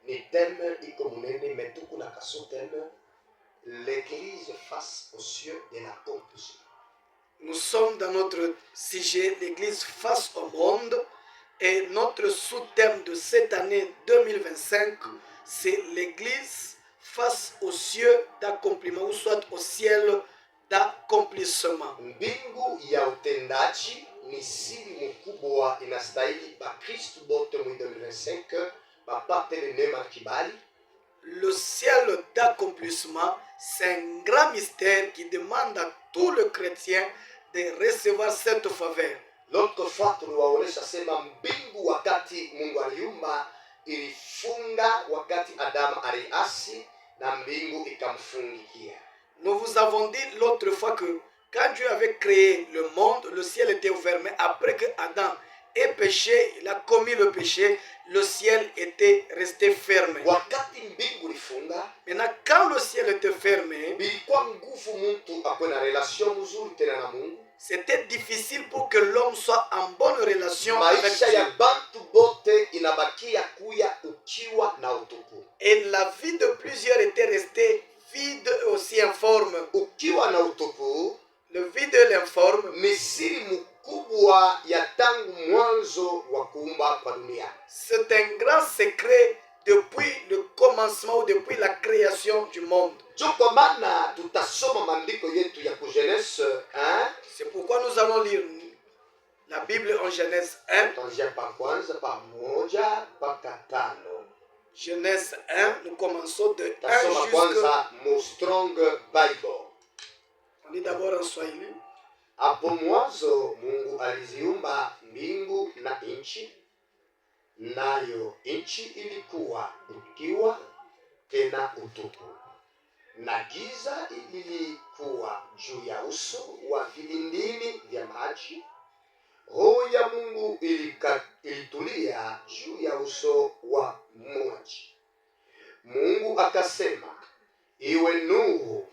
ni thème iko munene metuku na kaso thème l'église face aux cieux de l'accomplissement. Nous sommes dans notre sujet, l'église face au monde, et notre sous-thème de cette année 2025, c'est l'église face aux cieux d'accomplissement, ou soit au ciel d'accomplissement. Mbingu ya utendaji ni siri mkubwa inastahili bakristu bote mu 2025 bapate le neema kibali. Le ciel d'accomplissement, c'est un grand mystère qui demande à tout le chrétien de recevoir cette faveur. L'autre fois tuliwaonesha sema mbingu wakati Mungu aliumba ilifunga wakati Adamu aliasi na mbingu ikamfungikia. Nous vous avons dit l'autre fois que quand Dieu avait créé le monde, le ciel était ouvert. Mais après que Adam ait péché, il a commis le péché, le ciel était resté fermé. Wakati mbingu ilifunga, maintenant quand le ciel était fermé, bilikuwa nguvu mtu akuwe na relation mzuri tena na Mungu. C'était difficile pour que l'homme soit en bonne relation avec Maisha Dieu. ya bantu bote inabakia kuya ukiwa na utupu. Et la vie de plusieurs était restée vide et aussi informe. Ukiwa na utupu Le vide et l'informe, ni siri mkubwa ya tangu mwanzo wa kuumba kwa dunia. c'est un grand secret depuis le commencement ou depuis la création du monde. Kwa maana tutasoma maandiko yetu ya Genèse 1. C'est pourquoi nous allons lire la Bible en Genèse 1. Tuanzia pa kwanza pa moja mpaka tano. Genèse 1, nous commençons de 1 Tasoma jusqu'à... kwanza mu Strong Bible. On lit d'abord en Swahili. Hapo mwanzo Mungu aliziumba mbingu na nchi, nayo nchi ilikuwa ukiwa tena utupu, na giza ilikuwa juu ya uso wa vilindini vya maji. Roho ya Mungu ilitulia juu ya uso wa maji. Mungu akasema, iwe nuru,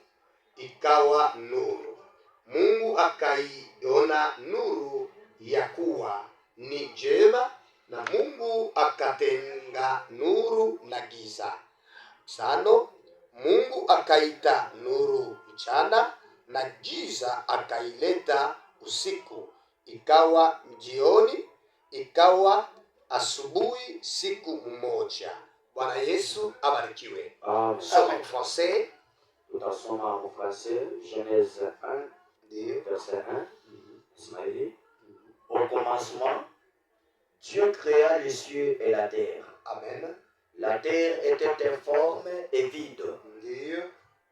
ikawa nuru. Mungu akaiona nuru ya kuwa ni njema, na Mungu akatenga nuru na giza. Sano, Mungu akaita nuru mchana, na giza akaileta usiku. Ikawa jioni, ikawa asubuhi, siku moja. Bwana Yesu abarikiwe. Soma en français. Tutasoma en français, Genèse 1, verset 1, Ismaëli. Au commencement, Dieu créa les cieux et la terre. Amen. La terre était informe et vide. Ndiyo.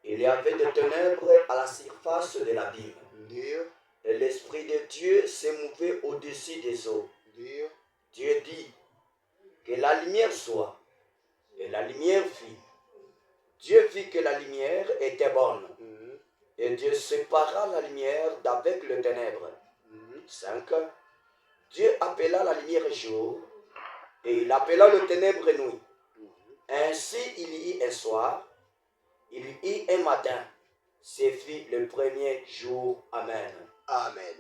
Il y avait des ténèbres à la surface de l'abîme. Ndiyo. Et l'Esprit de Dieu se mouvait au-dessus des eaux. Ndiyo. Dieu dit que la lumière soit. Et la lumière fit. Dieu vit que la lumière était bonne. Et Dieu sépara la lumière d'avec les ténèbres. 5. Dieu appela la lumière jour, et il appela le ténèbre nuit. Ainsi il y eut un soir, il y eut un matin. Ce fut le premier jour. Amen. Amen.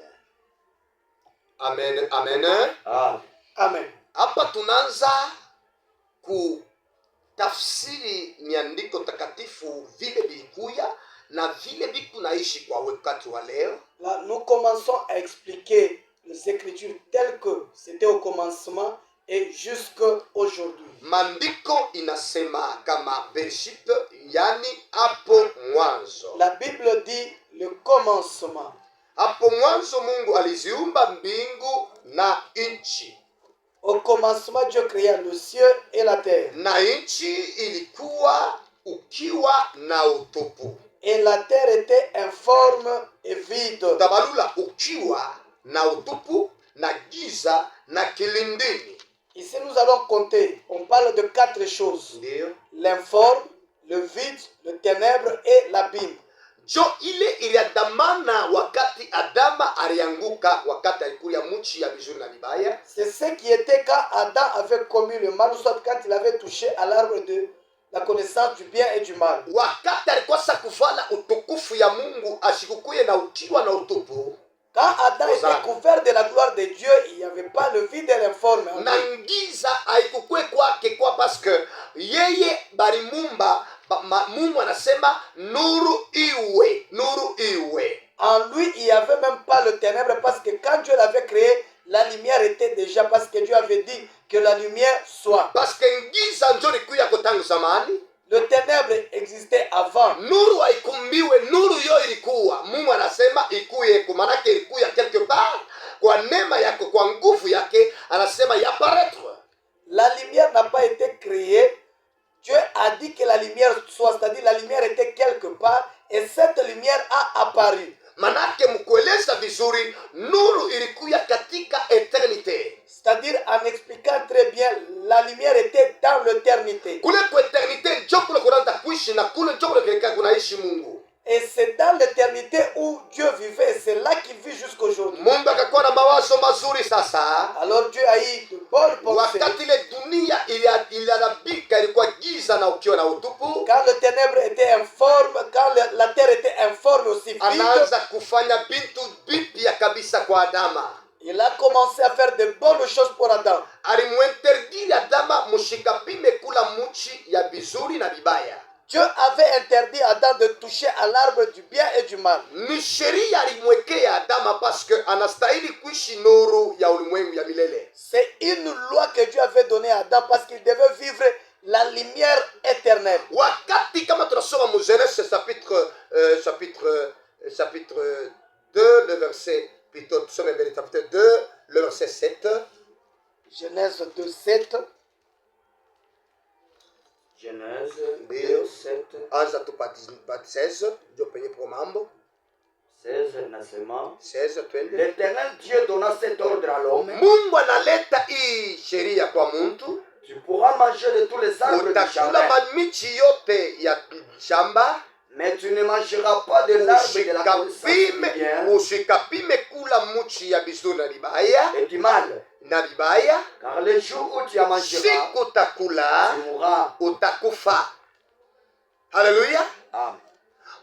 Amen. Amen. Ah. Amen. Hapa tunaanza kutafsiri miandiko takatifu vile vilikuya na vile vikunaishi kwa wakati wa leo. Là, nous commençons à expliquer les Écritures telles que c'était au commencement et jusqu'à aujourd'hui. Maandiko inasema kama vership, yani hapo mwanzo. La Bible dit le commencement. Hapo mwanzo Mungu aliziumba mbingu na nchi. Au commencement, Dieu créa le ciel et la terre. Na nchi ilikuwa ukiwa na utupu. Et la terre était informe et vide. Tabalula ukiwa na utupu na giza na kilindini. Ici nous allons compter. On parle de 4 choses. Ndiyo. L'informe, le vide, le ténèbre et l'abîme. Jo ile iliandamana wakati Adama alianguka, wakati alikulia mchi ya vizuri na vibaya. C'est ce qui était quand Adam avait commis le mal, soit quand il avait touché à l'arbre de la connaissance du bien et du mal. Wakati alikosa kuvala utukufu ya Mungu, ashikukuye na ukiwa na utupu. Quand Adam Hosanna. était couvert de la gloire de Dieu, il n'y avait pas le vide et l'informe. en na lui. giza haikukwe kwake kwa paske yeye balimumba Mungu anasema nuru iwe, nuru iwe. En lui, il n'y avait même pas le ténèbre parce que quand Dieu l'avait créé, la lumière était déjà parce que Dieu avait dit que la lumière soit. Paske giza njo likuyako tangu zamani, Le ténèbre existait avant. nuru haikumbiwe, nuru yo ilikuwa. Mungu anasema ikuyeko, manake ilikuya quelque part kwa neema yake, kwa nguvu yake, anasema yaparetre. La lumière n'a pas été créée. Dieu a dit que la lumière soit, c'est-à-dire la lumière était quelque part et cette lumière a apparu. Manake mkueleza vizuri, nuru ilikuya katika eternite. C'est-à-dire en expliquant très bien, la lumière était dans l'éternité. Kule kwa eternite njo kule kunanta kuishi na kule njo kule keleka kunaishi Mungu. Et c'est dans l'éternité où Dieu vivait et c'est là qu'il vit jusqu'aujourd'hui. Mungu akakuwa na mawazo mazuri sasa. Alors Dieu a eu de bonnes pensées. Wakati ile dunia iliharibika, ilikuwa giza na ukiwa na utupu, Quand le ténèbre était informe, quand la terre était informe aussi vide, anaanza kufanya bintu bipya kabisa kwa Adama. il a commencé à faire de bonnes choses pour Adam. Alimuinterdire Adama mushikapime kula muchi ya bizuri na bibaya. Dieu avait interdit à Adam de toucher à l'arbre du bien et du mal. Ni sheria alimwekea Adama paske anastahili kuishi nuru ya ulimwengu ya milele. C'est une loi que Dieu avait donnée à Adam parce qu'il devait vivre la lumière éternelle. Wakati kama tunasoma mu Genèse chapitre 2 le verset, plutôt tusome mbele chapitre 2 le verset 7. Genèse 2, 7. Genèse Ndio. 7, Anza tu pa 16 ndio penye kwa mambo 16 nasema 16 twende. l'Éternel Dieu donna cet ordre à l'homme. Mungu analeta hii sheria kwa mtu, Tu pourras manger de tous les arbres du utakula jardin, mamichi yote ya shamba, mais tu ne mangeras pas de l'arbre de la connaissance du bien usikapime kula muchi ya bizuri na bibaya et du mal. na bibaya. Car le jour où tu en mangeras, Siku utakula tu mourras. utakufa. Haleluya. Amen.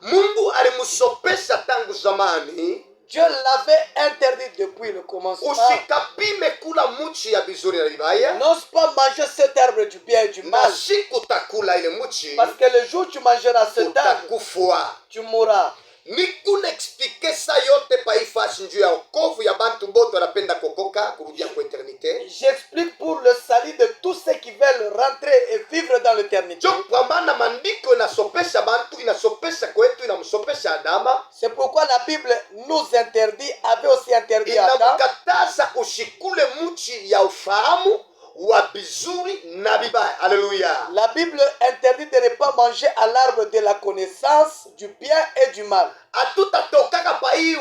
Mungu alimusopesha tangu zamani, Dieu l'avait interdit depuis le commencement. usikapime kula muchi ya bizuri na bibaya, N'ose pas manger cet arbre du bien et du na mal. siku utakula ile muchi Parce que le jour où tu mangeras cet arbre, utakufa. tu mourras. Nikuna explique sa yote paifasi njuu ya okovu ya bantu bote wanapenda kokoka kurudia kwa eternite. J'explique pour le salut de tous ceux qui veulent rentrer et vivre dans l'éternité. Jo kwa maana maandiko inasopesha bantu, inasopesha kwetu, inamsopesha Adama, C'est pourquoi la Bible nous interdit, avait aussi interdit à Adam, inamkataza ushikule muchi ya ufahamu wa bizuri na bibaya. Haleluya. la Bible interdit de ne pas manger à l'arbre de la connaissance du bien et du mal. Hatutatokaka pa hii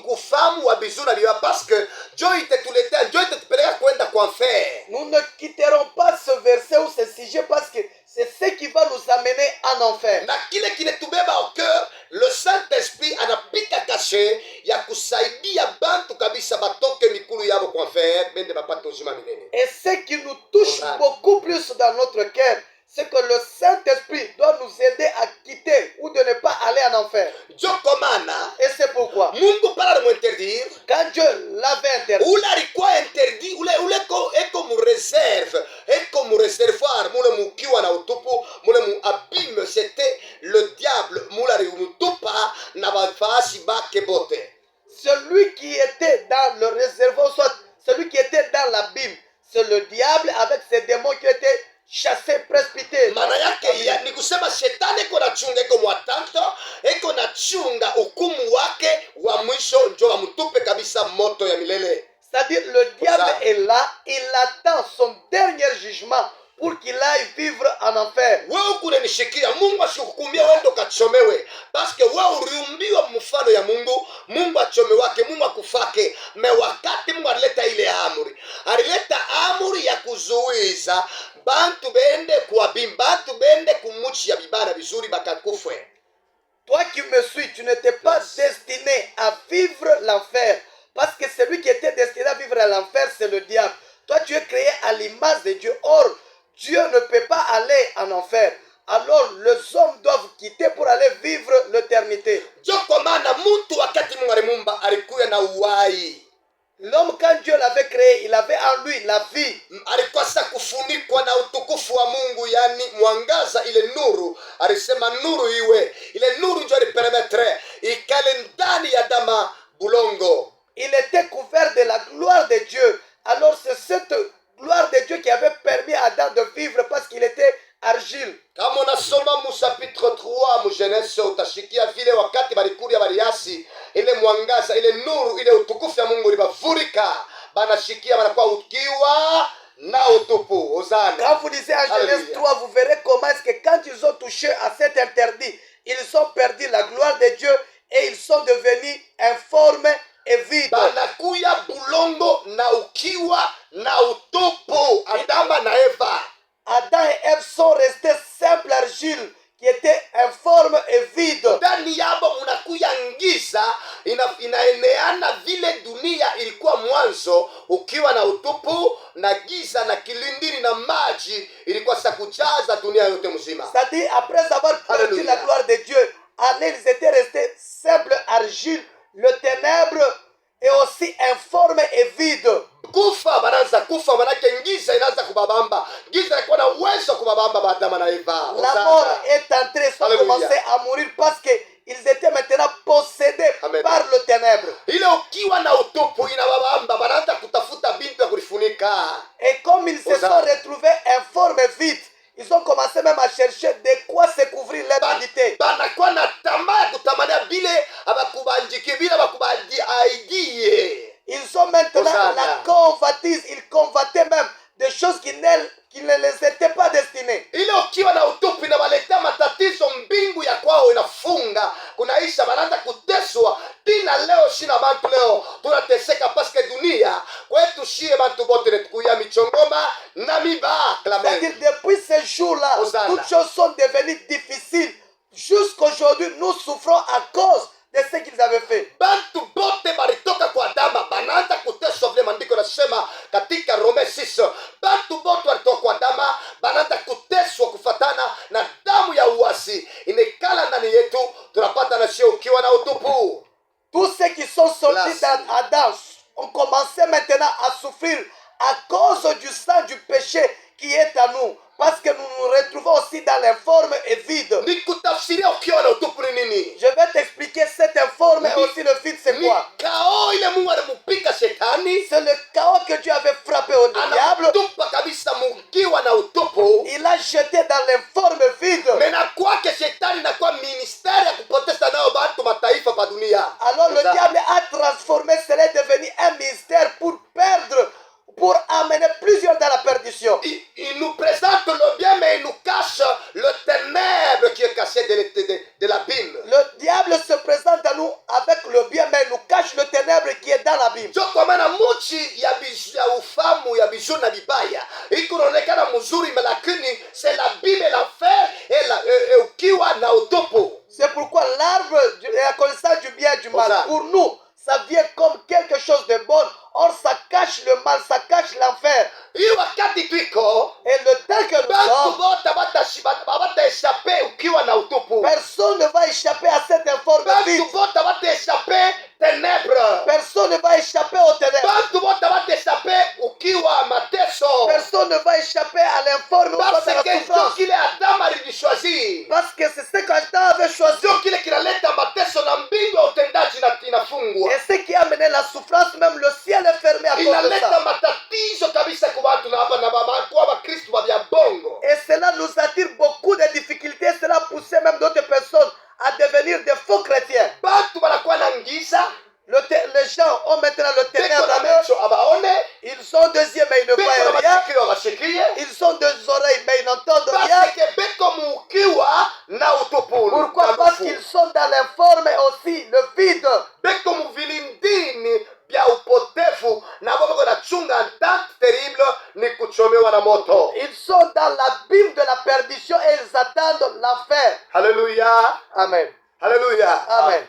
ufahamu wa bizuri na bibaya paske jo itetuletea, jo itetupeleka kwenda kwa enfer. Nous ne quitterons pas ce verset ou ce sujet parce que c'est ce qui va nous amener en enfer. Na kile kinetubeba au cœur, le Saint-Esprit anapita kashe ya kusaidia bantu kabisa batoke mikulu yabo kwa enfer, bende bapate uzima milele. Et ce qui nous touche Hosanna. beaucoup plus dans notre cœur, c'est que le Saint-Esprit doit nous aider à quitter ou de ne pas aller en enfer. Joko mana Et c'est pourquoi, Mungu pala alimuinterdire, quand Dieu l'avait interdit, ule alikuwa interdit, ule eko mu reserve, eko mu reservoir, mule mukiwa na utupu, mule mu abîme, c'était le diable, mule alimutupa na bafasi bake bote. celui qui était dans le réservoir, soit celui qui était dans l'abîme, c'est le diable avec ses démons qui étaient chassés, précipités. Maana yake ya, ni kusema shetani eko nachunga, eko mwatanto, eko nachunga hukumu wake wa mwisho, njo amutupe kabisa moto ya milele. C'est-à-dire le diable Ça. est là, il attend son dernier jugement pour qu'il aille vivre en enfer. Wewe kunenishikia, Mungu asikuhukumia wewe ndo kachomewe, paske wewe uliumbiwa mfano ya Mungu. Mungu achome wake, Mungu akufake. Me wakati Mungu alileta ile amri ya kuzuiza bantu bende kuabim, bantu bende kumuchi ya bibana vizuri bakakufwe. Toi qui me suis, tu n'étais pas destiné à vivre l'enfer. Parce que celui qui était destiné à vivre l'enfer, c'est le diable. Toi, tu es créé à l'image de Dieu. Or, Dieu ne peut pas aller en enfer. alors les hommes doivent quitter pour aller vivre l'éternité. njo kwa maana mtu wakati Mungu alimuumba alikuya na uhai. L'homme, quand Dieu l'avait créé, il avait en lui la vie. Alikuwa sasa kufunikwa na utukufu wa Mungu, yani mwangaza, ile nuru. Alisema nuru iwe, ile nuru njo alipermetre ikale ndani ya Adama bulongo. Il était couvert de la gloire de Dieu. Alors c'est cette gloire de Dieu qui avait permis à Adam de vivre parce qu'il était argile. Kama unasoma mu chapitre 3 mu Genese utashikia vile wakati balikuria baliasi, ile mwangaza, ile nuru, ile utukufu ya Mungu libavurika, banashikia banakuwa ukiwa na utupu. Hosana. Quand vous lisez en Genèse 3, vous verrez comment est-ce que quand ils ont touché à cet interdit, ils ont perdu la gloire de Dieu et ils sont devenus informes et vides. Banakuya bulongo na ukiwa na utupu. Adama na Eva, Adam et Ève sont restés simples argile qui étaient informes et vides. ndani yabo munakuya ngiza, inaeneana vile dunia ilikuwa mwanzo, ukiwa na utupu na giza na kilindini na maji ilikuwa sasa kujaza dunia yote mzima. C'est-à-dire, après avoir perdu Alléluia. la gloire de Dieu, en eux, ils étaient restés simples argile, le ténèbre et aussi informes et vides. Kufa banaanza kufa, manake ngiza inaanza kubabamba. Giza ilikuwa na uwezo kubabamba Adama na Eva. La mort est entrée, ils ont Alléluia. commencé à mourir parce qu'ils étaient maintenant possédés Amen. par le ténèbre. Ile ukiwa na utupu inababamba, banaanza kutafuta bintu ya kulifunika. Et comme ils se sont retrouvés informes et vides, ils ont commencé même à chercher de quoi se couvrir leur nudité. Banakuwa na tamaa ya kutamania bile abakubanjiki, bile abakubanjie. Ils ont maintenant Hosanna. la convoitise, ils convoitaient même des choses qui ne les étaient pas destinées. Ile ukiwa na utupu inawaletea matatizo, mbingu ya kwao inafunga, kunaisha, banaanza kuteswa. Tina leo shina bantu leo tunateseka paske dunia kwetu shie bantu bote netukuya michongoma na mibakla. C'est-à-dire depuis ce jour-là, Hosanna. toutes choses sont devenues difficiles. Jusqu'aujourd'hui, nous souffrons à cause de ce qu'ils avaient fait. Bantu bote balitoka kwa Adama banaanza kuteswa, vile maandiko nasema katika Rome 6. Bantu bote walitoka kwa Adama banaanza kuteswa kufatana na damu ya uasi inekala ndani yetu, tunapata na sio ukiwa na utupu. Tous ceux qui sont sortis Place. d'Adam ont commencé maintenant à souffrir à cause du sang du péché qui est à nous. Parce que nous nous retrouvons aussi dans l'informe et vide. Nikutafsiria ukiwa na utupu ni nini? Je vais t'expliquer cet informe et aussi le vide, c'est Ni quoi? kao ile Mungu alimupika shetani, C'est le chaos que Dieu avait frappé au diable. anatupa kabisa mukiwa na utupu. Il a jeté dans l'informe vide. Mena kwake shetani na kwa ministeri ya kupoteza nao bantu mataifa pa dunia. Alors le diable a transformé, cela est devenu un mystère pour perdre, pour amener plusieurs dans la perdition. Il nous présente le bien, mais il nous cache le ténèbre qui est caché de l'abîme. Le diable se présente à nous avec le bien, mais il nous cache le ténèbre qui est dans l'abîme. Ndio kwa maana muchi ya ufamu ya bijou na bibaya iko inaonekana mzuri, lakini c'est l'abîme et l'enfer et ukiwa na utupu. C'est pourquoi l'arbre de la connaissance du bien et du mal, Hosanna. pour nous, ça vient comme quelque chose de bon. Or, ça cache le mal, ça cache l'enfer. Hii wakati twiko Et le temps que nous bantu sommes, bote bataeshape ukiwa na utupu. personne ne va échapper à cet informe vide. Bantu bote bataeshape ténèbres. Personne ne va échapper au ténèbres. Bantu bote bataeshape ukiwa mateso. Personne ne va échapper à l'informe ou Parce à la que ndio souffrance. kile Adamu alichoisi. Parce que c'est ce qu'Adam avait choisi. Ndio kile kinaleta mateso na mbingu ya utendaji inafungwa. Et ce qui a amené la souffrance, même le ciel est fermé à cause de Inaleta ça. matatizo kabisa kwa watu na hapa na baba kwa Wakristo wa bongo. Et cela nous attire beaucoup de difficultés. Cela a poussé même d'autres personnes à devenir des faux chrétiens. Bantu banakuwa na ngiza, Les gens ont maintenant le beko ténèbre na en eux. macho abaone, Ils sont deux yeux mais ils ne beko na voient rien. masikio abashikie. Ils ont deux oreilles mais ils n'entendent rien. Parce que beko mukiwa na utupu. Pourquoi? na Parce lufu. qu'ils sont dans l'informe et aussi le vide. Beko muvilindini vya upotevu na bako na chunga tant terrible ni kuchomewa na moto. Ils sont dans l'abîme de la perdition et ils attendent l'enfer. Haleluya. Amen. Haleluya. Amen.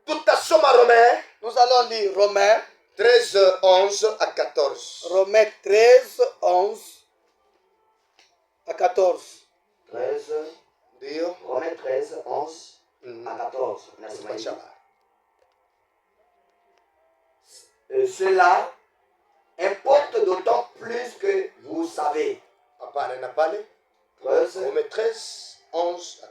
Tutasoma Romains Nous allons lire Romains, 13, 11 à 14. Romains 13, 11 à 14. 13, Ndio. Romains 13, 11 Mhm. à 14. Inasema hivi. Tupatie habari. Cela importe d'autant plus que vous savez. Hapana, na pale 13, Romains 13, 11 à